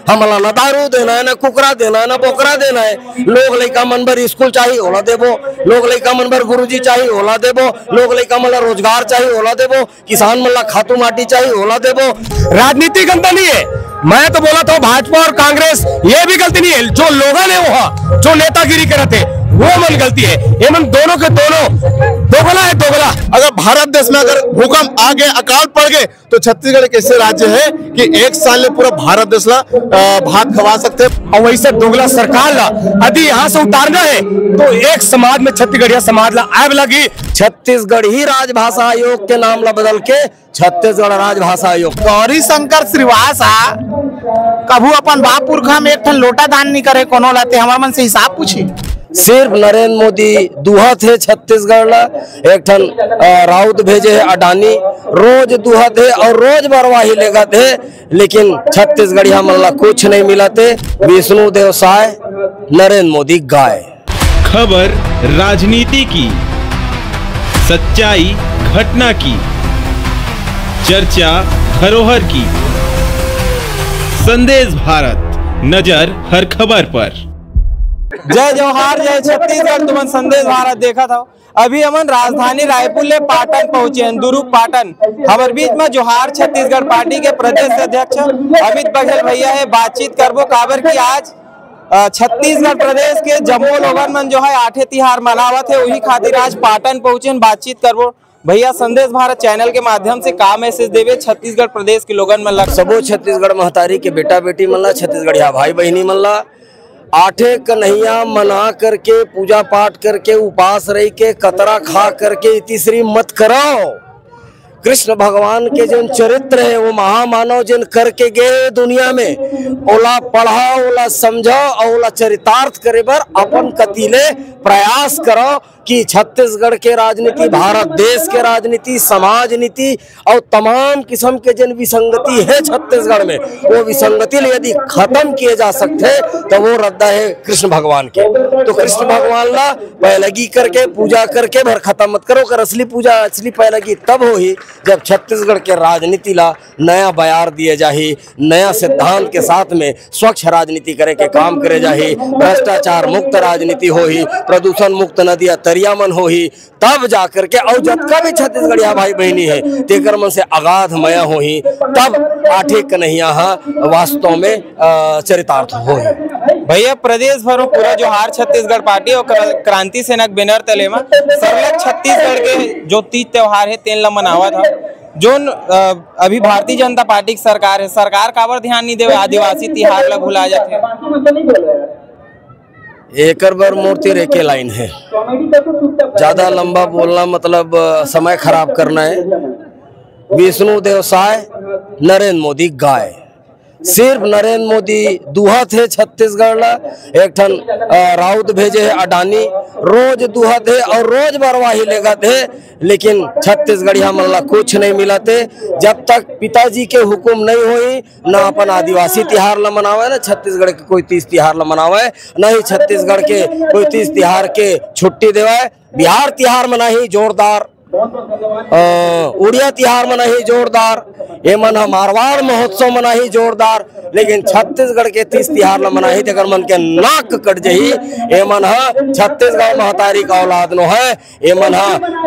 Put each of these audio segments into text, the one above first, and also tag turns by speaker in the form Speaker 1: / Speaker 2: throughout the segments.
Speaker 1: हमला न दारू देना है, न कुकरा देना है, न बोकरा देना है। लोग लइका मन बर स्कूल चाहिए ओला देबो, लोग लइका मन बर गुरुजी चाहिए ओला देबो, लोग लइका मन ला रोजगार चाहिए ओला देबो, किसान मन ला खातू माटी चाहिए ओला देबो।
Speaker 2: राजनीति गंदा नहीं है। मैं तो बोला था भाजपा और कांग्रेस ये भी गलती नहीं है, जो लोग ने वो जो नेतागिरी करे थे वो मन गलती है। ये मन दोनों के दोनों दोगला है, दोगला।
Speaker 3: अगर भारत देश में अगर भूकंप आ गए, अकाल पड़ गए, तो छत्तीसगढ़ एक ऐसे राज्य है कि एक साल में पूरा भारत देश ला भात खवा सकते हैं।
Speaker 2: और वैसे दोगला सरकार ला यदि यहाँ से उतारना है तो एक समाज में छत्तीसगढ़िया समाज ला आग लगी।
Speaker 1: छत्तीसगढ़ी राजभाषा आयोग के नाम ला बदल के छत्तीसगढ़ राजभाषा आयोग।
Speaker 4: गौरी शंकर श्रीवास कभू अपन बाप पुरखा में एक ठन लोटा दान नहीं करे कोनो लाते, हमारे मन से हिसाब पूछी।
Speaker 1: सिर्फ नरेंद्र मोदी दुहा थे छत्तीसगढ़ ला, एक ठन राउत भेजे है अडानी, रोज दुहा थे और रोज बरवाही लेगा थे, लेकिन छत्तीसगढ़िया मन ला कुछ नहीं मिला थे। विष्णु देव साय, नरेंद्र मोदी गाय।
Speaker 5: खबर राजनीति की, सच्चाई घटना की, चर्चा धरोहर की। संदेश भारत, नजर हर खबर पर।
Speaker 4: जय जवाहर, जय छत्तीसगढ़। तुमन संदेश भारत देखा था। अभी हमन राजधानी रायपुर ले पाटन पहुंचे हैं, दुरुप पाटन। हमारे बीच में जोहार छत्तीसगढ़ पार्टी के प्रदेश अध्यक्ष अमित बघेल भैया है। बातचीत करबो काबर की आज छत्तीसगढ़ प्रदेश के जम्मू लोगन मन जो है आठे तिहार मनावत है, वही खातिर आज पाटन पहुंचे। बातचीत करबो भैया, संदेश भारत चैनल के माध्यम से का मैसेज देवे छत्तीसगढ़ प्रदेश के लोगन मन ला?
Speaker 1: सबो छत्तीसगढ़ महतारी के बेटा बेटी मन ला, छत्तीसगढ़िया भाई बहनी मन ला आठे कन्हैया मना करके, पूजा पाठ करके, उपास रह के, कतरा खा करके तीसरी मत कराओ। कृष्ण भगवान के जिन चरित्र है वो महामानव जिन करके गए दुनिया में, ओला पढ़ा, ओला समझा और ओला चरितार्थ करे बर अपन कतीले प्रयास करो कि छत्तीसगढ़ के राजनीति, भारत देश के राजनीति, समाज नीति और तमाम किस्म के जिन विसंगति है छत्तीसगढ़ में, वो विसंगति यदि खत्म किए जा सकते तो वो रद्दा है कृष्ण भगवान के। तो कृष्ण भगवान ला पैलगी करके पूजा करके भर खत्म मत करो। कर असली पूजा, असली पैलगी तब हो ही जब छत्तीसगढ़ के राजनीति ला नया बयार दिए जाही, नया सिद्धांत के साथ में स्वच्छ राजनीति करे के काम करे जाही, भ्रष्टाचार मुक्त राजनीति हो ही, प्रदूषण मुक्त नदिया तरिया मन हो ही, तब जाकर के और जतका भी छत्तीसगढ़िया भाई बहनी है तेकर मन से अगाध मया हो ही, तब आठे कन्हैया वास्तव में चरितार्थ हो ही।
Speaker 4: भैया प्रदेश भर में पूरा जोहार छत्तीसगढ़ पार्टी और क्रांति सेनक बैनर तले में सर्वलग छत्तीसगढ़ के जो तीज त्योहार है तेन ला मनावा था। जो अभी भारतीय जनता पार्टी की सरकार है, सरकार काबर ध्यान नहीं देवे, आदिवासी तिहार ला भुला जाते।
Speaker 1: एकर बर मूर्ति रेखे लाइन है, ज्यादा लंबा बोलना मतलब समय खराब करना है। विष्णु देव साय, नरेंद्र मोदी गाय। सिर्फ नरेंद्र मोदी दुहा थे छत्तीसगढ़ ला, एक ठन राउत भेजे है अडानी, रोज दुहा थे और रोज बरवाही लेगा थे, लेकिन छत्तीसगढ़िया मन ला कुछ नहीं मिला थे। जब तक पिताजी के हुक्म नहीं हुई ना अपन आदिवासी तिहार ला मनावे, ना छत्तीसगढ़ के कोई तीज तिहार ला मनावे, न ही छत्तीसगढ़ के कोई तीज तिहार के छुट्टी देवाए। बिहार तिहार मनाही जोरदार, उड़िया तिहार मनाही जोरदार, ये मन मारवाड़ महोत्सव मनाही जोरदार, लेकिन छत्तीसगढ़ के तीज तिहार ला मनाही तेकर मन के नाक कट जही। ये मन छत्तीसगढ़ महतारी का औलाद नो है, ये मन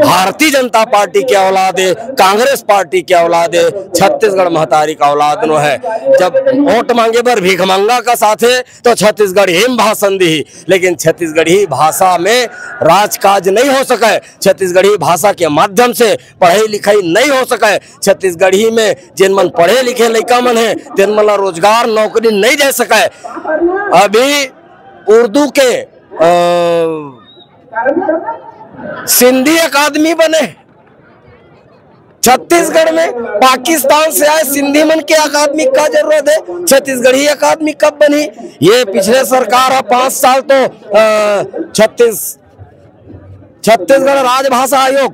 Speaker 1: भारतीय जनता पार्टी के औलाद है, कांग्रेस पार्टी के औलाद है, छत्तीसगढ़ महतारी का औलाद नो है। जब वोट मांगे पर भीख मंगा का साथ है तो छत्तीसगढ़ हिम भाषण दी, लेकिन छत्तीसगढ़ी भाषा में राजकाज नहीं हो सके, छत्तीसगढ़ी भाषा के माध्यम से पढ़ाई लिखाई नहीं हो सके, छत्तीसगढ़ी में जिन मन पढ़े लिखे लड़का मन है तिन मन रोजगार नौकरी नहीं दे सके। अभी उर्दू के सिंधी अकादमी बने छत्तीसगढ़ में, पाकिस्तान से आए सिंधी मन के अकादमी का जरूरत है, छत्तीसगढ़ी अकादमी कब बनी? ये पिछले सरकार है 5 साल तो छत्तीसगढ़ राजभाषा आयोग,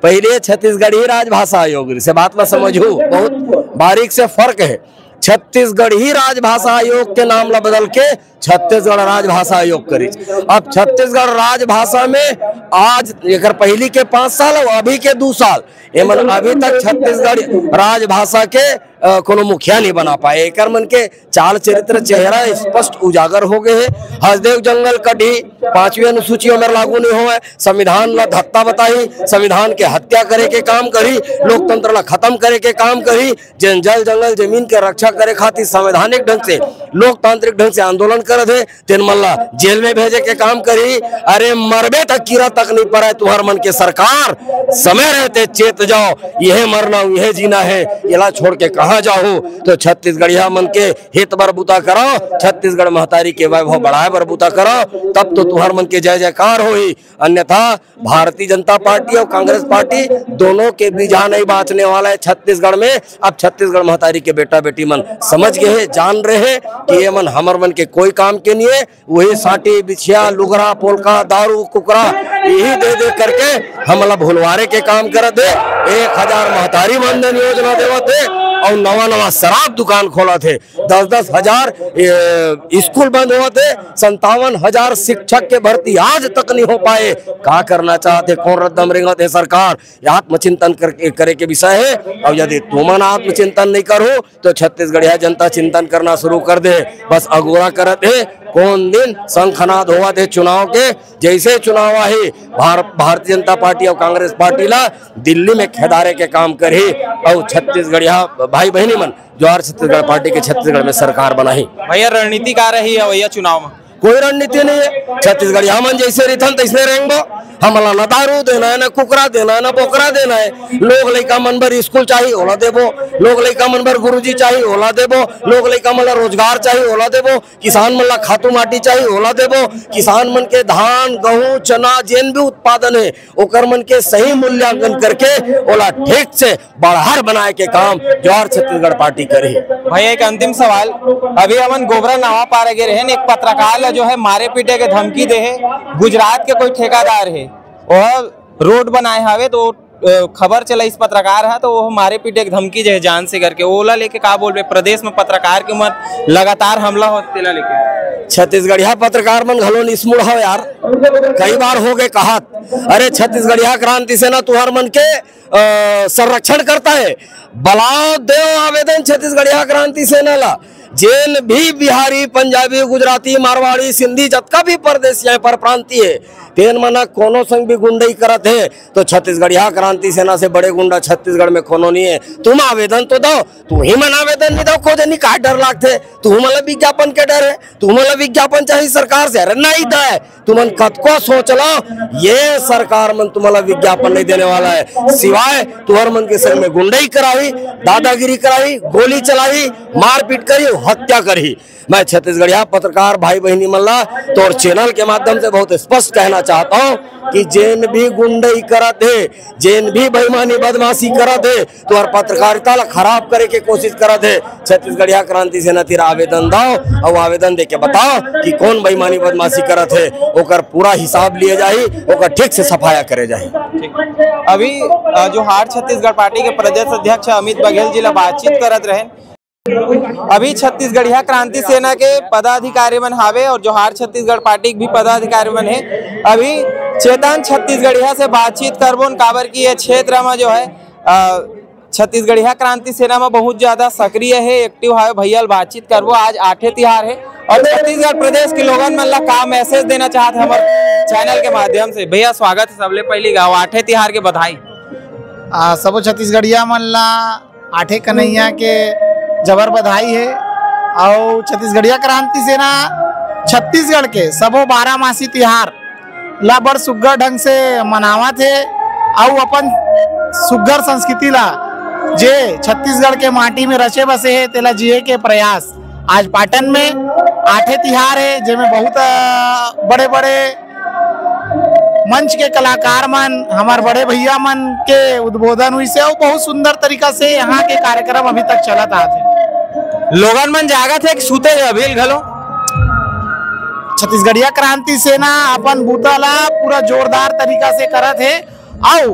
Speaker 1: पहले छत्तीसगढ़ी राजभाषा आयोग से बात में समझू, बहुत बारीक से फर्क है। छत्तीसगढ़ी राजभाषा आयोग के नाम ला बदल के छत्तीसगढ़ राजभाषा आयोग करी। अब छत्तीसगढ़ राजभाषा में आज एक पहली के 5 साल और अभी के 2 साल, अभी तक छत्तीसगढ़ राजभाषा के कोनो मुखिया नहीं बना पाए। एकर मन के चाल चरित्र चेहरा स्पष्ट उजागर हो गए है। हसदेव जंगल कटी 5वीं अनुसूची में लागू नहीं हुआ, संविधान ला धत्ता बताई, संविधान के हत्या करे के काम करी, लोकतंत्र ला खत्म करे के काम करी, जन जल जंगल जमीन के रक्षा करे खातिर संवैधानिक ढंग से लोकतांत्रिक ढंग से आंदोलन करत है, तेन मन ला जेल में भेजे के काम करी। अरे मरबे तक कीड़ा तक नहीं पड़ा तुहर मन के सरकार, समय रहते चेत जाओ, यह मरना यह जीना है, इला छोड़ के कहाँ जाओ। तो छत्तीसगढ़िया मन के हित बरबूता करो, छत्तीसगढ़ महतारी के वैभव बढ़ाए बरबूता करो, तब तो तुहर मन के जय जयकार होई। अन्यथा भारतीय जनता पार्टी और कांग्रेस पार्टी दोनों के बीजा नहीं बाँचने वाला है छत्तीसगढ़ में। अब छत्तीसगढ़ महतारी के बेटा बेटी मन समझ गए हैं, जान रहे हैं कि ये मन हमर मन के कोई काम के नहीं है। वही साटी बिछिया लुगरा पोलका दारू कुकरा यही दे दे करके हमला भुलवारे के काम करत है। 1000 महतारी मानधन योजना देवत है और नवा नवा शराब दुकान खोला थे, 10-10 हजार स्कूल बंद हुआ थे, 57,000 शिक्षक के भर्ती आज तक नहीं हो पाए। क्या करना चाहते, कौन रद्दम रेंगत है सरकार, आत्मचिंतन करे के विषय है। और यदि तुमन आत्मचिंतन नहीं करो तो छत्तीसगढ़िया जनता चिंतन करना शुरू कर दे। बस अगोरा करत है कौन दिन शंखनाद हुआ थे चुनाव के, जैसे चुनाव आहे भारतीय जनता पार्टी और कांग्रेस पार्टी ला दिल्ली में खेदारे के काम करे और छत्तीसगढ़िया भाई बहनी मन जोहार छत्तीसगढ़ पार्टी के छत्तीसगढ़ में सरकार बनाई।
Speaker 4: भैया रणनीति क्या रही है भैया चुनाव में?
Speaker 1: कोई रणनीति नहीं है। छत्तीसगढ़िया मन जैसे रिथन तैसे रहेंगे, हमला न दारू देना है, न कुकरा देना है, न बोकरा देना है। लोग लइका मन बर स्कूल चाहिए ओला देबो, लोग लइका मन बर गुरुजी चाहिए ओला देबो, लोग लइका मन ला रोजगार चाहिए ओला देबो, किसान मन ला खातू माटी चाहिए ओला देबो, किसान मन के धान गेहूं चना जेन भी उत्पादन है ओकर मन के सही मूल्यांकन करके ओला ठीक से बढ़ार बनाए के काम जोहार छत्तीसगढ़ पार्टी करे।
Speaker 4: भैया एक अंतिम सवाल, अभी हमन गोबरा नावा पार गे रहे, एक पत्रकार जो है मारे पीटे के धमकी दे है, गुजरात के कोई ठेकेदार है और रोड बनाए हवे तो खबर चला इस पत्रकार है तो वो मारे पीटे के धमकी जो है जान से करके ओला लेके का बोल प्रदेश में पत्रकार के ऊपर लगातार हमला होते लेके
Speaker 1: छत्तीसगढ़िया पत्रकार मन घलो निस्मुड़ हो यार, कई बार हो गए कहा। अरे छत्तीसगढ़िया क्रांति सेना तुहर मन के संरक्षण करता है, बलाओ देव आवेदन छत्तीसगढ़िया क्रांति सेना ला। जेन भी बिहारी पंजाबी गुजराती मारवाड़ी सिंधी जतका भी परदेसी है पर प्रांतीय है तेन मना कोनो संग भी गुंडई करत है तो छत्तीसगढ़िया क्रांति सेना से बड़े गुंडा छत्तीसगढ़ में कोनो नहीं है। तुम आवेदन तो दो, तू ही मन आवेदन नहीं दो खोजनी का डर लागते, तू मला विज्ञापन के डर है, तू मला विज्ञापन चाहिए सरकार से, अरे नहीं दे तुमन कतको सोच लो, ये सरकार मन तुम्हारा विज्ञापन नहीं देने वाला है, सिवाय तुहर मन के संग में गुंडई कराई, दादागिरी कराई, गोली चलाई, मारपीट करी, हत्या करी। मैं छत्तीसगढ़िया पत्रकार भाई बहनी मल्ला तो और चैनल के माध्यम से बहुत स्पष्ट कहना चाहता हूँ कि जेन भी गुंडई करत है, जेन भी बेईमानी बदमाशी करत है तो और पत्रकारिता ला खराब करे के कोशिश करत है, छत्तीसगढ़िया क्रांति सेना तेरा आवेदन दो और आवेदन दे के बताओ कि कौन बेईमानी बदमाशी करत है, ओकर पूरा हिसाब लिए जाही, ओकर ठीक से सफाया करे जाही।
Speaker 4: अभी जोहार छत्तीसगढ़ पार्टी के प्रदेश अध्यक्ष अमित बघेल जी ला बातचीत करत रहे। अभी छत्तीसगढ़िया क्रांति सेना के पदाधिकारी मन हावे और जोहार छत्तीसगढ़ पार्टी के भी पदाधिकारी मन है। अभी चेतन छत्तीसगढ़िया से बातचीत करबोन काबर की ये क्षेत्र में जो है छत्तीसगढ़िया क्रांति सेना में बहुत ज्यादा सक्रिय है, एक्टिव है। भैया बातचीत करबो, आज 8ठे तिहार है और छत्तीसगढ़ प्रदेश के लोगन मन ला का मैसेज देना चाहते हमारे चैनल के माध्यम से। भैया स्वागत है सबले पहली गाँव 8ठे तिहार के बधाई।
Speaker 6: सबो छत्तीसगढ़िया मन ला 8ठे कन्हैया के जबर बधाई है और छत्तीसगढ़िया क्रांति सेना छत्तीसगढ़ के सबो 12 मासी तिहार ला बड़ सुग्घर ढंग से मनावत है और अपन सुग्घर संस्कृति ला जे छत्तीसगढ़ के माटी में रचे बसे है तेला जिए के प्रयास। आज पाटन में 8ठे तिहार है जेमे बहुत बड़े बड़े मंच के कलाकार मन हमार बड़े भैया मन के उद्बोधन हुई से और बहुत सुंदर तरीका से यहाँ के कार्यक्रम अभी तक चलत आते।
Speaker 4: लोगन मन जागत है कि सूते अभी घलो
Speaker 6: छत्तीसगढ़िया क्रांति सेना अपन बूता ला पूरा जोरदार तरीका से करत है और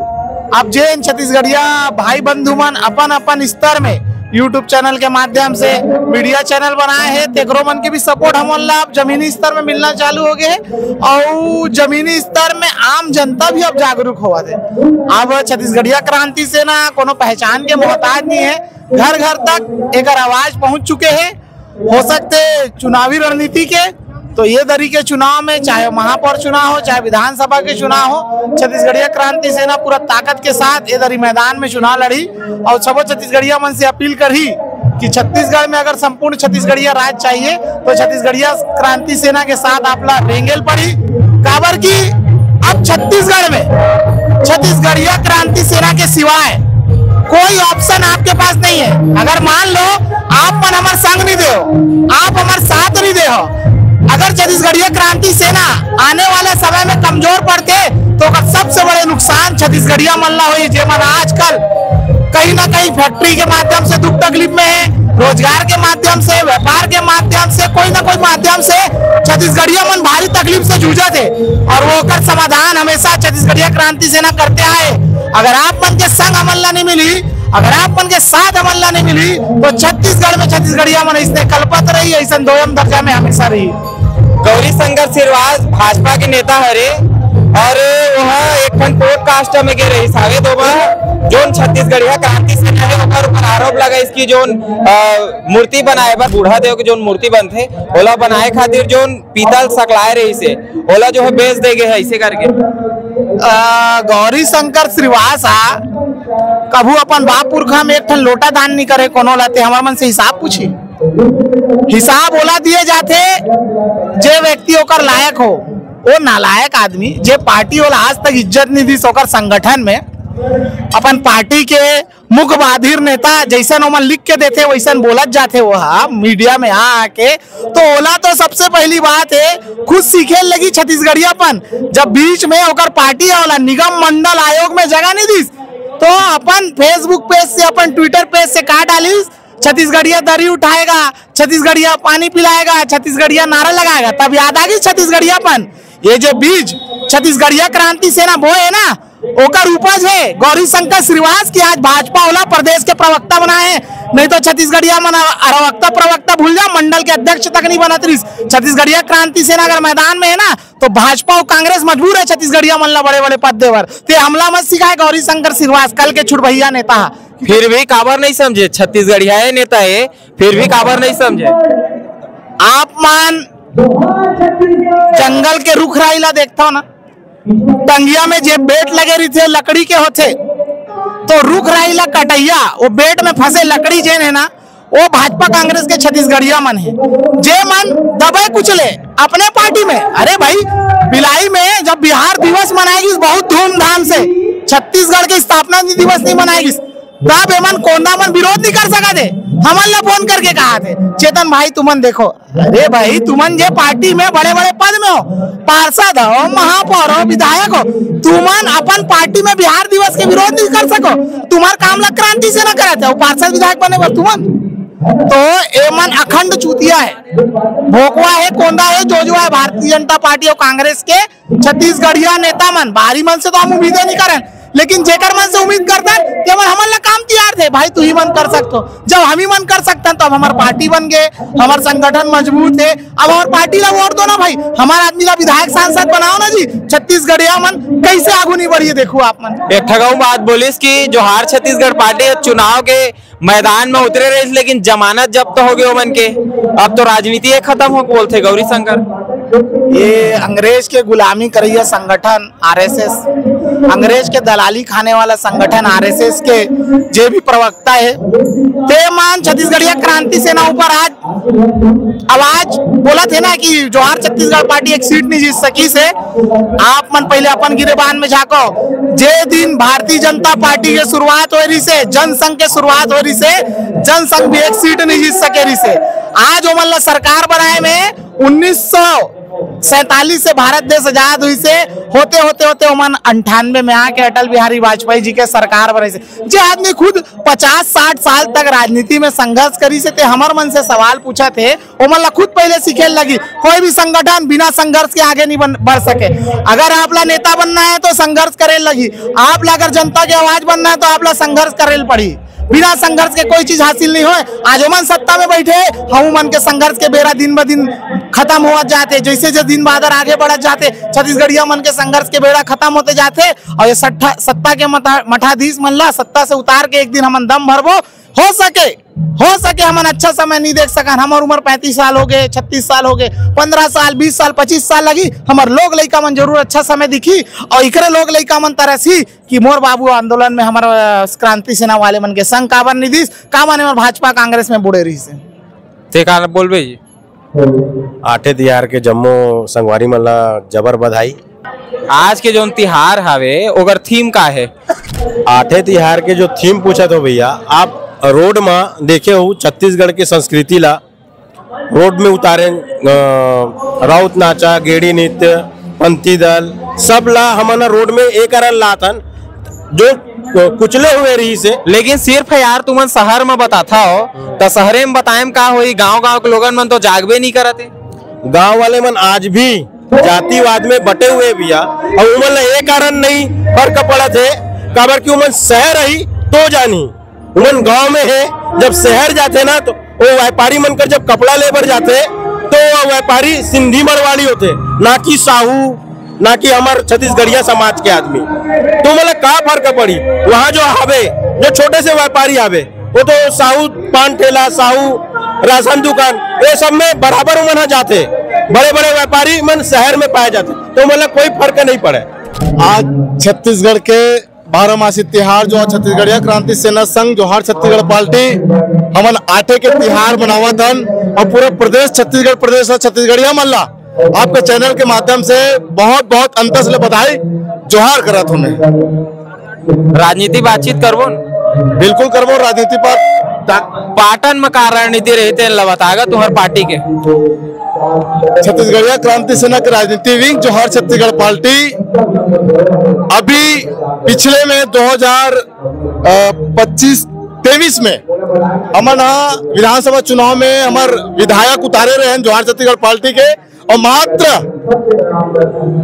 Speaker 6: अब जैन छत्तीसगढ़िया भाई बंधु मन अपन अपन स्तर में यूट्यूब चैनल के माध्यम से मीडिया चैनल बनाए हैं, तेकरो मन के भी सपोर्ट हमन ला अब जमीनी स्तर में मिलना चालू हो गए और जमीनी स्तर में आम जनता भी अब जागरूक हुआ है। अब छत्तीसगढ़िया क्रांति सेना कोनो पहचान के मोहताज नहीं है, घर घर तक एक आवाज पहुंच चुके हैं। हो सकते चुनावी रणनीति के तो ये दरी के चुनाव में, चाहे महापौर चुनाव हो चाहे विधानसभा के चुनाव हो, छत्तीसगढ़िया क्रांति सेना पूरा ताकत के साथ ये दरी मैदान में चुनाव लड़ी और सबो छत्तीसगढ़िया मन से अपील करी कि छत्तीसगढ़ में अगर संपूर्ण छत्तीसगढ़िया राज चाहिए तो छत्तीसगढ़िया क्रांति सेना के साथ आपला रेंगेल पड़ी। काबर की अब छत्तीसगढ़ में छत्तीसगढ़िया क्रांति सेना के सिवाय कोई ऑप्शन आपके पास नहीं है। अगर मान लो आप मन हमारे संग नहीं दे, आप हमारे साथ नहीं दे हो, अगर छत्तीसगढ़िया क्रांति सेना आने वाले समय में कमजोर पड़ते तो सबसे बड़े नुकसान छत्तीसगढ़िया मल्ला हुई, जेमन आजकल कहीं ना कहीं फैक्ट्री के माध्यम से दुख तकलीफ में है, रोजगार के माध्यम से, व्यापार के माध्यम से, कोई ना कोई माध्यम से छत्तीसगढ़िया मन भारी तकलीफ से जूझा थे और वो कर समाधान हमेशा छत्तीसगढ़िया क्रांति सेना करते आए। अगर आप मन के संग अमल्ला नहीं मिली, अगर आप मन के साथ अमल्ला नहीं मिली तो छत्तीसगढ़ में छत्तीसगढ़िया मन इसने कल्पत रही, ऐसा दोयम दर्जा में हमेशा रही।
Speaker 4: गौरी शंकर सिरवास भाजपा के नेता हरे और वह एक पॉडकास्ट में के रही सावे दो जोन छत्तीसगढ़िया क्रांति सेना है ओकर ऊपर आरोप लगा इसकी जोन मूर्ति बनाए बर बूढ़ा देव के जोन मूर्ति बनथे ओला बनाए खातिर जोन पीतल सकलाए रही से ओला जो है बेच देगे है ऐसे करके।
Speaker 6: गौरी शंकर श्रीवास कभू अपन बाप पुरखा में एक ठन लोटा दान नहीं करे कोनो लाते, हमारे मन से हिसाब पूछी, हिसाब ओला दिए जाते जे व्यक्ति ओकर लायक हो। वो नालायक आदमी जे पार्टी वाला आज तक इज्जत नहीं दी ओकर संगठन में अपन पार्टी के मुख्य बहादुर नेता जैसन ओमन लिख के देते वैसन बोलत जाते वो मीडिया में आके, तो ओला तो सबसे पहली बात है खुद सीखे लगी छत्तीसगढ़ियापन। जब बीच में ओकर पार्टी वाला निगम मंडल आयोग में जगह नहीं दी तो अपन फेसबुक पेज से अपन ट्विटर पेज से कहा डाली छत्तीसगढ़िया दरी उठाएगा, छत्तीसगढ़िया पानी पिलाएगा, छत्तीसगढ़िया नारा लगाएगा, तब याद आ गई छत्तीसगढ़ियापन। ये जो बीज छत्तीसगढ़िया क्रांति सेना बोए है ना ओकर उपज है गौरी शंकर श्रीवास की आज भाजपा वाला प्रदेश के प्रवक्ता बनाए, नहीं तो छत्तीसगढ़िया मन प्रवक्ता भूल जा, मंडल के अध्यक्ष तक नहीं बना। छत्तीसगढ़िया क्रांति सेना अगर मैदान में है ना तो भाजपा और कांग्रेस मजबूर है छत्तीसगढ़िया मन बड़े बड़े पद देवर ते हमला मत सिखाए गौरी शंकर श्रीवास कल के छुटभैया नेता।
Speaker 4: फिर भी काबर नहीं समझे छत्तीसगढ़िया नेता है, फिर भी काबर नहीं समझे।
Speaker 6: आप मान जंगल के रुख राइला देखता हो ना, टंगिया में जे बेट लगे रही थे लकड़ी के होते तो रुख राइला कटैया वो बेट में फंसे लकड़ी जेन है ना वो भाजपा कांग्रेस के छत्तीसगढ़िया मन है जे मन दबे कुचले अपने पार्टी में। अरे भाई भिलाई में जब बिहार दिवस मनाएगी बहुत धूमधाम से, छत्तीसगढ़ के स्थापना दिवस नहीं मनाएगी तब एमन कोंदा मन विरोध नहीं कर सका थे, हमन ला फोन करके कहा थे चेतन भाई तुमन देखो, अरे भाई तुमन जे पार्टी में बड़े बड़े पद में हो, पार्षद हो, महापौर हो, विधायक हो, तुमन अपन पार्टी में बिहार दिवस के विरोध नहीं कर सको, तुम्हार काम ला क्रांति से न कराते हो पार्षद विधायक बने पर तुमन तो एमन अखंड चूतिया है, भोकवा है, कोंदा है, जोजुआ है भारतीय जनता पार्टी और कांग्रेस के छत्तीसगढ़िया नेता मन। बाहरी मन से तो हम उम्मीदें नहीं करें लेकिन जेकर मन से उम्मीद करता है केवल हमारे काम तैयार थे भाई तू ही मन कर सकते हो। जब हम ही मन कर सकते हैं तो अब हमारी पार्टी बन गए, हमारा संगठन मजबूत है, अब हमारी पार्टी ला वोट दो ना भाई, हमारा आदमी ला विधायक सांसद बनाओ ना जी। छत्तीसगढ़िया मन कैसे आगू नहीं बढ़ी देखो आप मन।
Speaker 4: एक ठगाऊ बात बोलिस कि जोहार छत्तीसगढ़ पार्टी चुनाव के मैदान में उतरे रही लेकिन जमानत जब्त हो गए मन के, अब तो राजनीति खत्म हो बोलते गौरी शंकर।
Speaker 6: ये अंग्रेज के गुलामी करैया संगठन आरएसएस, अंग्रेज के दलाली खाने वाला संगठन आरएसएस के जे भी प्रवक्ता है ते मान छत्तीसगढ़िया क्रांति सेना ऊपर आज आवाज बोला थे ना कि जोहार छत्तीसगढ़ पार्टी एक सीट नहीं जीत सकी से। आप मन पहले अपन गिरेबान में झाको, जे दिन भारतीय जनता पार्टी के शुरुआत हो रही से, जनसंघ के शुरुआत हो रही से, जनसंघ भी एक सीट नहीं जीत सके रही से। आज वो मतलब सरकार बनाए में 1947 से भारत देश आजाद हुई से होते होते होते उमन 98 में आके अटल बिहारी वाजपेयी जी के सरकार बने से जे आदमी खुद 50-60 साल तक राजनीति में संघर्ष करी से ते हमर मन से सवाल पूछा थे उमन ला खुद पहले सीखे लगी कोई भी संगठन बिना संघर्ष के आगे नहीं बढ़ सके। अगर आप ला नेता बनना है तो संघर्ष करे लगी, आप ला अगर जनता की आवाज बनना है तो आप ला संघर्ष करे पड़ी, बिना संघर्ष के कोई चीज हासिल नहीं हो। आज मन सत्ता में बैठे हम मन के संघर्ष के बेरा दिन ब दिन खत्म हो जाते, जैसे जैसे दिन बाद आगे बढ़त जाते छत्तीसगढ़िया मन के संघर्ष के बेड़ा खत्म होते जाते और ये सत्ता के मठाधीश मन ला सत्ता से उतार के एक दिन हम दम भरबो हो सके हमन अच्छा समय नहीं देख सकन। हमार उम्र 35 साल हो गए, 36 साल हो गए, 15 साल, 20 साल, 25 साल लगी। हमार लोग लइका मन जरूर अच्छा समय दिखी और इकरे लोग लइका मन तरसी कि मोर बाबू आंदोलन में हमार क्रांति सेना वाले मन के संग काबर निधि का माने भाजपा कांग्रेस में बुड़े रही से
Speaker 4: ते का बोलबे जी।
Speaker 2: 8 तिहार के जम्मो संगवारी मन ला जबर बधाई।
Speaker 4: आज के जो तिहार हवे ओकर थीम का है?
Speaker 2: 8 तिहार के जो थीम पूछा तो भैया, आप रोड में देखे हो छत्तीसगढ़ की संस्कृति ला रोड में उतारे, राउत नाचा, गेड़ी नृत्य, पंथी दल सब ला हमना रोड में एक कारण लातन जो कुचले हुए रही से।
Speaker 4: लेकिन सिर्फ यार तुमन शहर में बताता हो तो शहरे में बताएम का होई, गांव के लोगन मन तो जागबे नहीं करते।
Speaker 2: गांव वाले मन आज भी जातिवाद में बटे हुए भैया, और उमन ला एक कारण नहीं फर्क पड़त है काबर की उमन शहर रही तो जानी, उमन गांव में है। जब शहर जाते ना तो वो व्यापारी मन कर जब कपड़ा लेबर जाते तो वो व्यापारी सिंधी मरवाड़ी होते, ना कि साहू, ना कि हमारे छत्तीसगढ़िया समाज के आदमी। तो मतलब का फर्क पड़ी वहाँ जो हवे, जो छोटे से व्यापारी आवे वो तो साहू पान ठेला, साहू राशन दुकान, ये सब में बराबर उमन जाते। बड़े बड़े व्यापारी मन शहर में पाए जाते, तो मतलब कोई फर्क नहीं पड़े।
Speaker 3: आज छत्तीसगढ़ के 12मासी तिहार जो छत्तीसगढ़िया क्रांति सेना संघ जोहार छत्तीसगढ़ पार्टी हमन 8 के तिहार मनावत हन और पूरा प्रदेश छत्तीसगढ़ प्रदेश और छत्तीसगढ़िया मन ला आपके चैनल के माध्यम से बहुत बहुत अंतर से बधाई जोहार करत हूँ।
Speaker 4: राजनीति बातचीत करबो?
Speaker 3: बिल्कुल करबो राजनीति पर।
Speaker 4: पाटन में का रणनीति रहते बतागा तुम्हार पार्टी के?
Speaker 3: छत्तीसगढ़िया क्रांति सेना के राजनीति विंग जोहार छत्तीसगढ़ पार्टी अभी पिछले में 2025-23 में हमन विधानसभा चुनाव में हमार विधायक उतारे रहे हैं जोहार छत्तीसगढ़ पार्टी के, और मात्र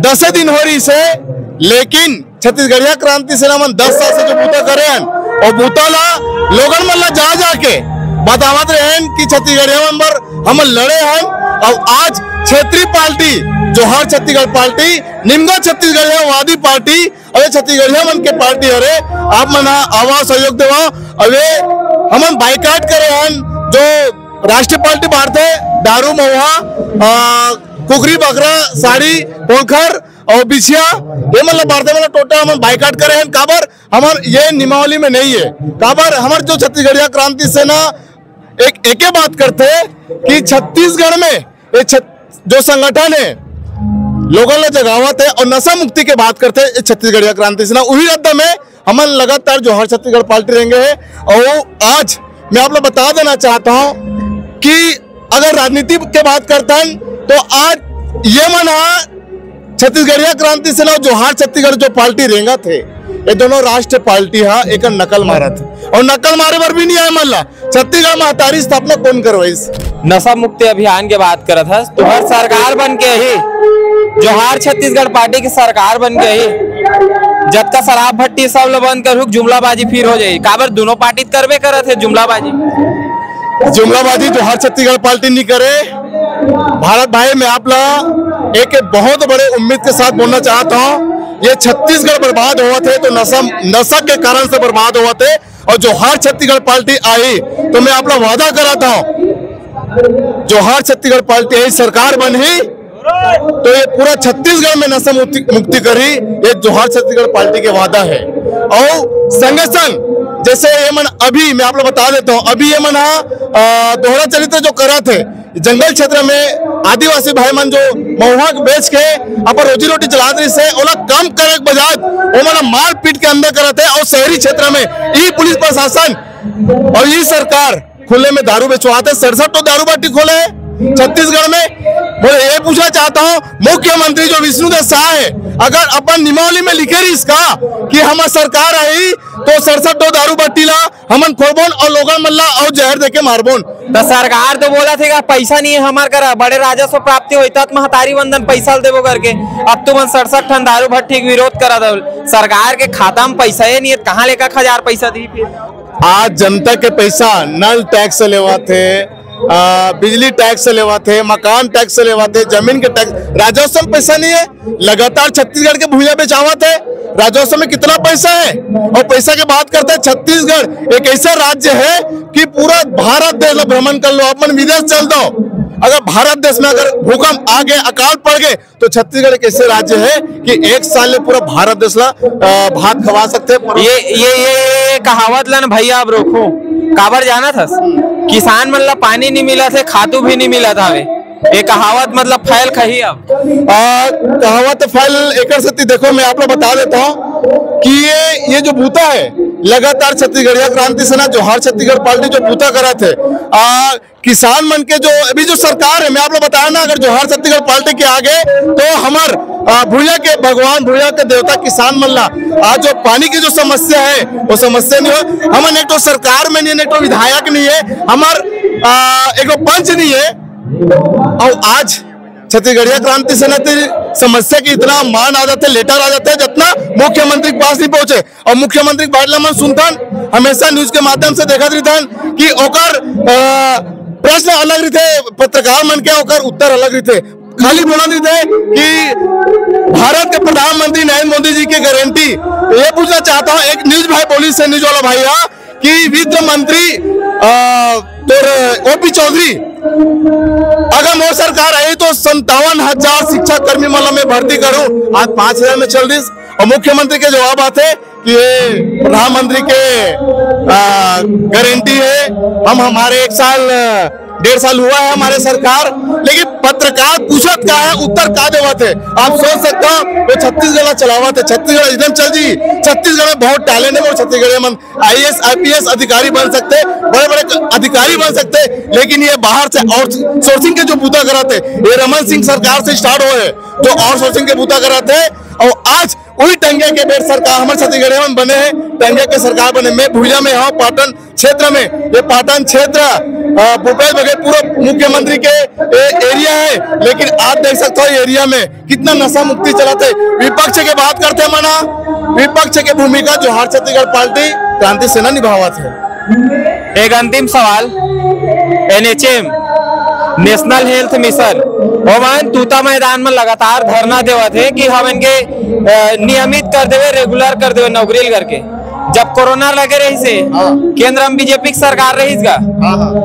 Speaker 3: 10 दिन हो रही से। लेकिन छत्तीसगढ़िया क्रांति सेना मन 10 साल से जो बूता करे हैं और बूता ला लोगन मन ला जा जाके बतावत रहे कि छत्तीसगढ़िया मन पर हम लड़े हैं। और आज क्षेत्रीय पार्टी जोहार छत्तीसगढ़ पार्टी निम्न छत्तीसगढ़िया वादी पार्टी और छत्तीसगढ़िया मन के पार्टी अरे आप मन आवाज सहयोग देवा। अवे हम बाइकाट करे हैं जो राष्ट्रीय पार्टी भारते दारू महुआ कुकरी बकरा साड़ी पोखर और बिछिया ये मतलब भारतीय मतलब टोटल हम बाइकाट करे हैं। काबर हमार ये नियमावली में नहीं है। काबर हमार जो छत्तीसगढ़िया क्रांति सेना एक बात करते कि छत्तीसगढ़ में ये जो संगठन है लोगों ने जगावत है और नशा मुक्ति के बात करते हैं छत्तीसगढ़िया क्रांति सेना उही रद्द में हम लगातार जोहार छत्तीसगढ़ पार्टी रहेंगे है। और आज मैं आप लोग बता देना चाहता हूं कि अगर राजनीति के बात करते हैं तो आज ये मना छत्तीसगढ़िया क्रांति सेना और जोहार छत्तीसगढ़ जो पार्टी रेंगा थे ये दोनों राष्ट्रीय पार्टी है, एक नकल मारा था और नकल मारे पर भी नहीं आया मल्ला। छत्तीसगढ़ में हतारी स्थापना कौन करवाई?
Speaker 4: नशा मुक्ति अभियान के बात करत है तो हर सरकार बन के ही जोहार छत्तीसगढ़ पार्टी की सरकार बन के ही जब का शराब भट्टी सब लोग बंद कर जुमलाबाजी फिर हो जाये। काबर दोनों पार्टी करवे करत है जुमलाबाजी?
Speaker 3: जुमलाबाजी जोहार छत्तीसगढ़ पार्टी नहीं करे। भारत भाई मैं आप लोग एक बहुत बड़े उम्मीद के साथ बोलना चाहता हूँ, ये छत्तीसगढ़ बर्बाद हुआ थे तो नशा के कारण से बर्बाद हुआ थे। और जोहार छत्तीसगढ़ पार्टी आई तो मैं आप लोग वादा कराता हूँ जोहार छत्तीसगढ़ पार्टी आई सरकार बनी तो ये पूरा छत्तीसगढ़ में नशा मुक्ति करी, ये जोहार छत्तीसगढ़ पार्टी के वादा है। और संगे संग जैसे ये मन अभी मैं आप लोग बता देता हूँ, अभी ये मन दोहरा चरित्र जो करा थे जंगल क्षेत्र में आदिवासी भाई मन जो महुआ बेच के अपन रोजी रोटी चला रही से ओला कम करे बजाय वो मन मार पीट के अंदर करते हैं। और शहरी क्षेत्र में ई पुलिस प्रशासन और ई सरकार खुले में दारू बेचवाते। 67 तो दारू बाटी खोले है छत्तीसगढ़ में। मैं ये पूछना चाहता हूँ मुख्यमंत्री जो विष्णुदेव शाह है अगर अपन नियमावली में लिखे रही इसका कि हमारी सरकार आई तो 67 तो दारू बट्टी ला हमन खोबोन और लोगन मल्ला और जहर देके मारबोन।
Speaker 4: तो सरकार तो बोला थे पैसा नहीं है हमार करा, बड़े राजस्व प्राप्ति हुई तब महतारी बंधन पैसा देवो करके। अब तुम 67 ठन दारू भट्टी के विरोध करा दो, सरकार के खाता में पैसा ही नहीं है, कहाँ लेकर 1000 पैसा दी? फिर
Speaker 3: आज जनता के पैसा नल टैक्स लेवा थे, बिजली टैक्स से लेवा थे, मकान टैक्स से लेवा थे, जमीन के टैक्स, राजस्व में पैसा नहीं है। लगातार छत्तीसगढ़ के भूया बेचावत है, राजस्व में कितना पैसा है। और पैसा की बात करते हैं, छत्तीसगढ़ एक ऐसा राज्य है कि पूरा भारत देश भ्रमण कर लो, अपन विदेश चल दो, अगर भारत देश में अगर भूकंप आ गए, अकाल पड़ गए, तो छत्तीसगढ़ एक ऐसे राज्य है कि एक साल में पूरा भारत देश ला भात खवा सकते हैं।
Speaker 4: ये कहावत ला ना भैया अब रोको, काबर जाना था किसान मन ला पानी नहीं मिला थे, खातू भी नहीं मिला था। ये कहावत मतलब फैल खही अब
Speaker 3: कहावत फैल एक देखो, मैं आप लोग बता देता हूँ कि ये जो बूता है, लगातार छत्तीसगढ़िया क्रांति सेना जोहार छत्तीसगढ़ पार्टी जो बूता करा थे, किसान मन के जो अभी जो सरकार है, मैं आप लोग बताया ना, अगर जोहार छत्तीसगढ़ पार्टी के आगे तो हमार भूया के भगवान, भूया के देवता किसान मन ला आज जो पानी की जो समस्या है वो समस्या नहीं हो। हम एक तो सरकार में नहीं है, एक तो विधायक नहीं है, हमार एक तो पंच नहीं है, और आज छत्तीसगढ़िया क्रांति सेना समस्या की इतना मान आ जाते, लेटर आ जाते हैं, जितना मुख्यमंत्री के पास नहीं पहुंचे। और मुख्यमंत्री बाटला मन सुनतन, हमेशा न्यूज के माध्यम से देखा रहतन कि ओकर प्रश्न अलग रहते, पत्रकार मन के ओकर उत्तर अलग रहते, खाली बोला रहते कि भारत के प्रधानमंत्री नरेंद्र मोदी जी की गारंटी। ये पूछना चाहता हूँ, एक न्यूज भाई बोली से न्यूज वाला भाई कि वित्त मंत्री तो ओपी चौधरी अगर मोदी सरकार आई तो 57,000 शिक्षा कर्मी मला में भर्ती करूं, आज 5,000 में चल रही। और मुख्यमंत्री के जवाब आते कि ये प्रधानमंत्री के गारंटी है, हम हमारे 1-1.5 साल हुआ है हमारे सरकार, लेकिन पत्रकार पूछत क्या है, उत्तर का देवा थे। आप सोच सकते हो वो छत्तीसगढ़ चलावा थे, छत्तीसगढ़ एकदम चल जी। छत्तीसगढ़ में बहुत टैलेंट है, और छत्तीसगढ़ में IAS IPS अधिकारी बन सकते, बड़े बड़े अधिकारी बन सकते, लेकिन ये बाहर से और सोर्सिंग के जो बूता कराते, ये रमन सिंह सरकार से स्टार्ट हुए तो और सोर्सिंग के बूता कराते, और आज वही टंगे के बेट सरकार हमारे छत्तीसगढ़ में बने हैं, टंगे के सरकार बने। मैं भूया में हूँ, पाटन क्षेत्र में, ये पाटन क्षेत्र भूपेश बघेल पूरा मुख्यमंत्री के एरिया है, लेकिन आज देख सकते हो एरिया में कितना नशा मुक्ति चलाते। विपक्ष की बात करते मना, विपक्ष की भूमिका जोहार छत्तीसगढ़ पार्टी क्रांति सेना निभावा थे।
Speaker 4: एक अंतिम सवाल, NHM नेशनल हेल्थ मिशन ओमन तूता मैदान में लगातार धरना देवा थे कि हम इनके नियमित कर देवे, रेगुलर कर देवे नौकरी करके। जब कोरोना लगे रही से केंद्र में बीजेपी की सरकार रही गा,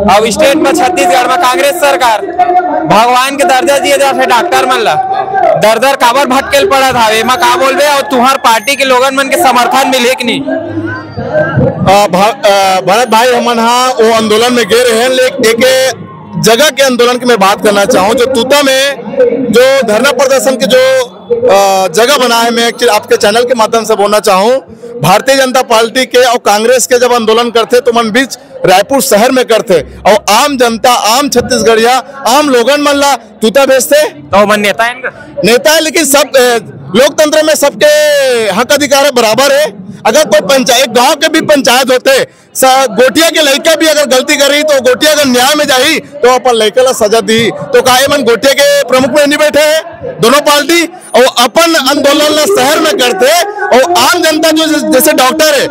Speaker 4: अब स्टेट में छत्तीसगढ़ में कांग्रेस सरकार, भगवान के दर्जा दिए जाते डॉक्टर मन ला, दर काबर भटकेल पड़ा था, एमा का बोलबे और तुम्हार पार्टी के लोगन मन के समर्थन मिले कि नहीं?
Speaker 3: भरत भाई हमन वो आंदोलन में गए रहे, लेकिन एक जगह के आंदोलन की मैं बात करना चाहूँ, जो तूता में जो धरना प्रदर्शन के जो जगह बना है, मैं आपके चैनल के माध्यम से बोलना चाहूँ, भारतीय जनता पार्टी के और कांग्रेस के जब आंदोलन करते तो मन बीच रायपुर शहर में करते, और आम जनता, आम छत्तीसगढ़िया, आम लोगन मन ला तूता भेजते,
Speaker 4: तो मन नेता है इनका,
Speaker 3: नेता है, लेकिन सब लोकतंत्र में सबके हक अधिकार बराबर है। अगर कोई पंचायत, गांव के भी पंचायत होते, गोटिया के लड़का भी अगर गलती करी तो गोटिया अगर न्याय में जाही तो अपन लड़का ला सजा दी, तो काहे मन गोटिया के प्रमुख में नहीं बैठे हैं दोनों पार्टी, और अपन आंदोलन ला शहर में करते, और आम जनता जो जैसे डॉक्टर है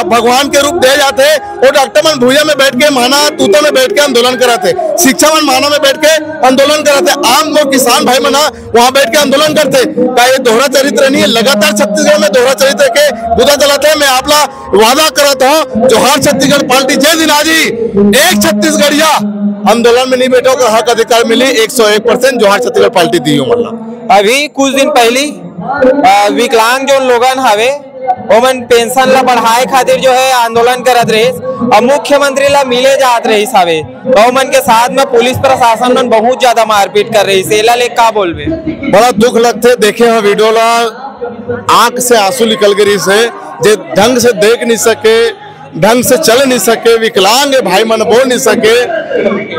Speaker 3: भगवान के रूप दे जाते, वो डॉक्टर मन भूया में बैठ के, माना तूता में बैठ के आंदोलन कराते, शिक्षा मन माना में बैठ के आंदोलन कराते, आम वो किसान भाई मना वहाँ बैठ के आंदोलन करते। क्या ये दोहरा चरित्र नहीं है? लगातार छत्तीसगढ़ में दोहरा चरित्र के बुदा चलाते हैं। मैं आपला वादा करता हूँ, जोहार छत्तीसगढ़ पार्टी जय दिन आज एक छत्तीसगढ़िया आंदोलन में नहीं बैठो का हक अधिकार मिली 101% जोहार छत्तीसगढ़ पार्टी दी हो।
Speaker 4: अभी कुछ दिन पहली विकलांग जो लोगन हवे ओमन पेंशन ला बढ़ाए खातिर जो है आंदोलन करत रही, और मुख्यमंत्री ला मिले जात रही हवे, ओमन के साथ में पुलिस प्रशासन मन बहुत ज्यादा मारपीट कर रही है, एला ले का बोलबे?
Speaker 3: बड़ा दुख लगते देखे हो वीडियो ला, आंख से आंसू निकल गई से, जे ढंग से देख नहीं सके, ढंग से चल नहीं सके, विकलांग भाई मन बोल नहीं सके,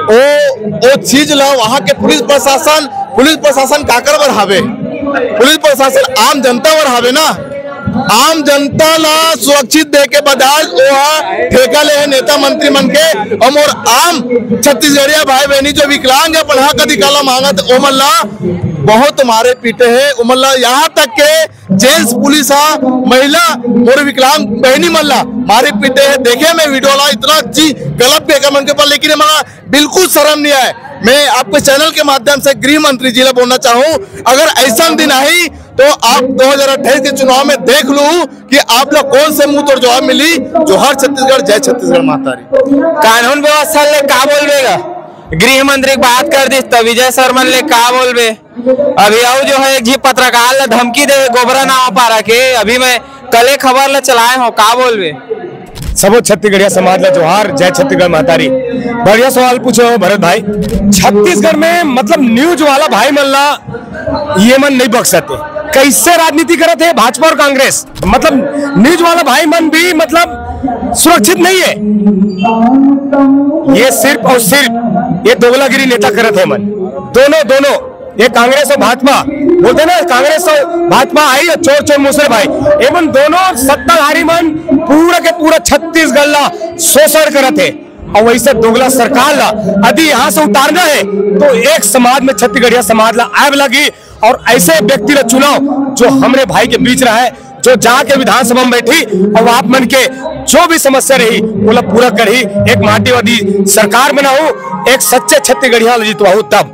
Speaker 3: वो चीज ला वहाँ के पुलिस प्रशासन काकर बर हावे, पुलिस प्रशासन आम जनता बर हावे ना, आम जनता ला सुरक्षित दे के बजाय ठेका ले है नेता मंत्री मन के, और आम छत्तीसगढ़िया भाई बहनी जो विकलांग है पढ़ा का दिकाला मांगत ओमन ला बहुत मारे पीटे है, ओमन ला यहाँ तक के जेंट्स पुलिस महिला और विकलांग बहनी मल्ला मारे पीटे है। देखे मैं वीडियो ला इतना जी गलत फेंका मन के ऊपर, लेकिन हमारा बिल्कुल शर्म नहीं आए। मैं आपके चैनल के माध्यम से गृह मंत्री जी बोलना चाहूँ, अगर ऐसा दिन आई तो आप 2028 के चुनाव में देख लू कि आप लोग कौन से मुंह तोड़ जवाब मिली। जोहार छत्तीसगढ़, जय छत्तीसगढ़ मातारी।
Speaker 4: कानून व्यवस्था ले का बोलबेगा, गृह मंत्री बात कर दी तो विजय शर्मा ले का बोलबे। अभी आओ जो है एक जी पत्रकार ले धमकी दे गोबरा नाव पारा के, अभी मैं कल खबर ले चलाए हो, का बोलबे।
Speaker 2: सबो छत्तीसगढ़िया समाज ला जोहार, जय छत्तीसगढ़ मातारी। बढ़िया सवाल पूछो भरत भाई। छत्तीसगढ़ में मतलब न्यूज वाला भाई मन ला ये मन नहीं बख्श सकते। कैसे राजनीति करत है भाजपा और कांग्रेस, मतलब न्यूज वाला भाई मन भी मतलब सुरक्षित नहीं है। ये सिर्फ और सिर्फ ये दोगलागिरी नेता करत है मन, दोनों ये कांग्रेस और भाजपा बोलते ना, कांग्रेस और भाजपा आई और चोर चोर मुसरे भाई, एवं दोनों सत्ताधारी मन पूरा के पूरा छत्तीसगढ़ ला शोषण करत है। और वैसे दोगला सरकार ला यदि यहाँ से उतारना है तो एक समाज में छत्तीसगढ़िया समाज ला आग लगी और ऐसे व्यक्ति ला चुनाव जो हमरे भाई के बीच रहा है, जो जाके विधानसभा में बैठी और आप मन के जो भी समस्या रही वो पूरा करी, एक माटीवादी सरकार बनाऊ, एक सच्चे छत्तीसगढ़िया जीतवाऊ। तब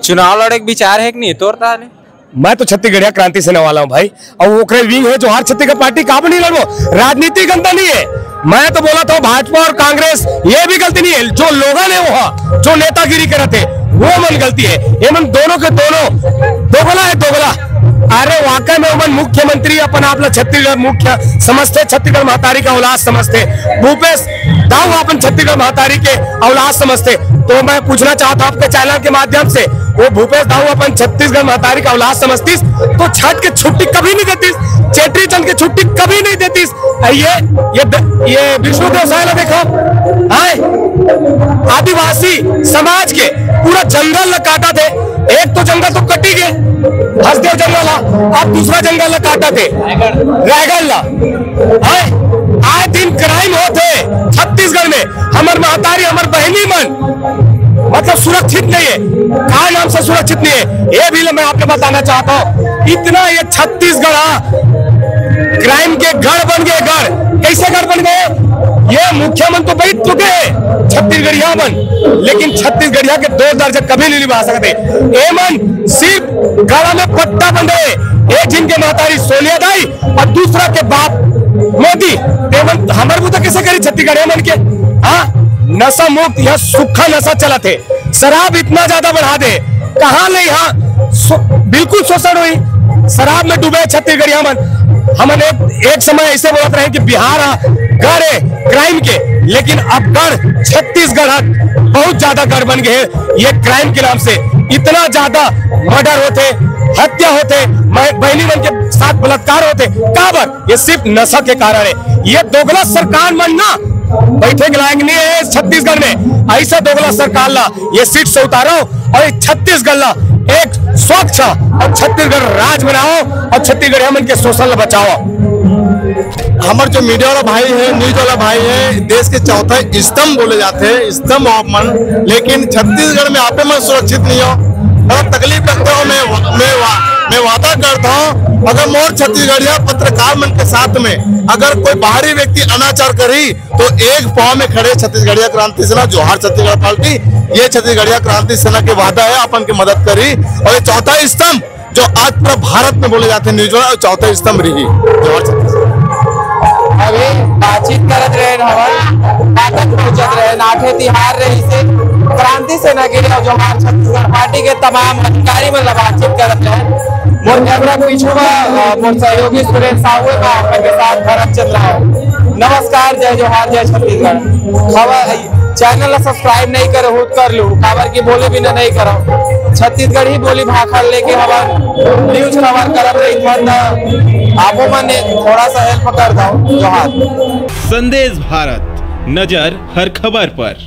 Speaker 4: चुनाव लड़े के विचार है कि नहीं तोड़ता ने?
Speaker 2: मैं तो छत्तीसगढ़िया क्रांति सेना वाला हूँ भाई, और वो विंग है जोहार छत्तीसगढ़ पार्टी। कहाँ नहीं लड़ो, राजनीति गंदा नहीं है। मैं तो बोला था भाजपा और कांग्रेस ये भी गलती नहीं है, जो लोगों ने वो जो नेतागिरी करते वो मन गलती है। ये मन दोनों के दोनों दोगला है, दोगला। अरे वाकई में मन मुख्यमंत्री अपन आप छत्तीसगढ़ मुख्य समझते, छत्तीसगढ़ महतारी का औलाद समझते, भूपेश दाऊ अपन छत्तीसगढ़ महतारी के औलाद समझते। तो मैं पूछना चाहता हूँ आपके चैनल के माध्यम से, वो भूपेश दाऊ अपन छत्तीसगढ़ महतारी का औलाद समझतीस तो छठ की छुट्टी कभी नहीं देतीस, चेट्री चंद की छुट्टी कभी नहीं देतीस। ये विष्णुदेव साय देखो, आदिवासी समाज के पूरा जंगल ल काटा थे। एक तो जंगल तो कटी गए, हसदेव जंगल अब दूसरा जंगल ल काटा थे रायगढ़ ला। आए दिन क्राइम होते छत्तीसगढ़ में, हमार महतारी हमार बहनी मन मतलब सुरक्षित नहीं है। कहा नाम से सुरक्षित नहीं है, ये भी मैं आपको बताना चाहता हूँ। इतना ये छत्तीसगढ़ क्राइम के गढ़ बन गए। गढ़ कैसे गढ़ बन गए? ये मुख्यमंत्री तो बैठ चुके हैं छत्तीसगढ़िया मन, लेकिन छत्तीसगढ़िया के 2 दर्जे कभी नहीं निभा सकते। ए मन सिर्फ गला में पट्टा बंधे, एक जिनके महतारी सोनिया दाई और दूसरा के बाप मोदी। एवं हमारे बुता कैसे करी छत्तीसगढ़िया मन के? नशा मुक्त यहाँ सूखा नशा चला थे, शराब इतना ज्यादा बढ़ा दे, कहाँ ले यहाँ बिल्कुल शोषण हुई, शराब में डूबे छत्तीसगढ़िया मन। हमन एक समय ऐसे बोलते रहे कि बिहार गढ़ है क्राइम के, लेकिन अब गढ़ छत्तीसगढ़ बहुत ज्यादा गढ़ बन गए। ये क्राइम के नाम से इतना ज्यादा मर्डर होते, हत्या होते, बहनी मन के साथ बलात्कार होते, काबर? ये सिर्फ नशा के कारण है। ये दोगला सरकार मन ना बैठे के लायक नहीं है छत्तीसगढ़ में। ऐसा दोगला सरकार ला ये सीट से उतारो और छत्तीसगढ़ ला एक स्वच्छ और छत्तीसगढ़ राज बनाओ और छत्तीसगढ़ मन के शोषण ला बचाओ।
Speaker 3: हमारे जो मीडिया वाला भाई है, न्यूज वाला भाई है, देश के चौथा स्तंभ बोले जाते हैं, स्तंभ आप मन, लेकिन छत्तीसगढ़ में आपे मन सुरक्षित नहीं हो। बहुत तकलीफ लगता हो। मैं वादा करता हूँ, अगर मोर छत्तीसगढ़िया पत्रकार मन के साथ में अगर कोई बाहरी व्यक्ति अनाचार करी तो एक पांव में खड़े छत्तीसगढ़िया क्रांति सेना जोहार छत्तीसगढ़ पार्टी। ये छत्तीसगढ़िया क्रांति सेना के वादा है अपन की मदद करी। और ये चौथा स्तंभ जो आज पूरा भारत में बोले जाते हैं न्यूज वाला, चौथा स्तंभ रही जोहार छत्तीसगढ़।
Speaker 4: अभी बातचीत करत रहे, पहुंचत रहे, नाठे तिहार रही से क्रांति सेना के लिए जोहार छत्तीसगढ़ पार्टी के तमाम अधिकारी मतलब बातचीत करत रहे। मोर कैमरा पीछे मोर सहयोगी सुरेश साहू के साथ भरत चल रहा है। नमस्कार, जय जोहार, जय छत्तीसगढ़। खबर चैनल ला सब्सक्राइब नहीं करे हो कर लो, खबर की बोले बिना नहीं करो। छत्तीसगढ़ ही बोली भाषा लेके हमार न्यूज खबर करब रही, आपो मैंने थोड़ा सा हेल्प कर दो। जोहार।
Speaker 5: संदेश भारत, नजर हर खबर पर।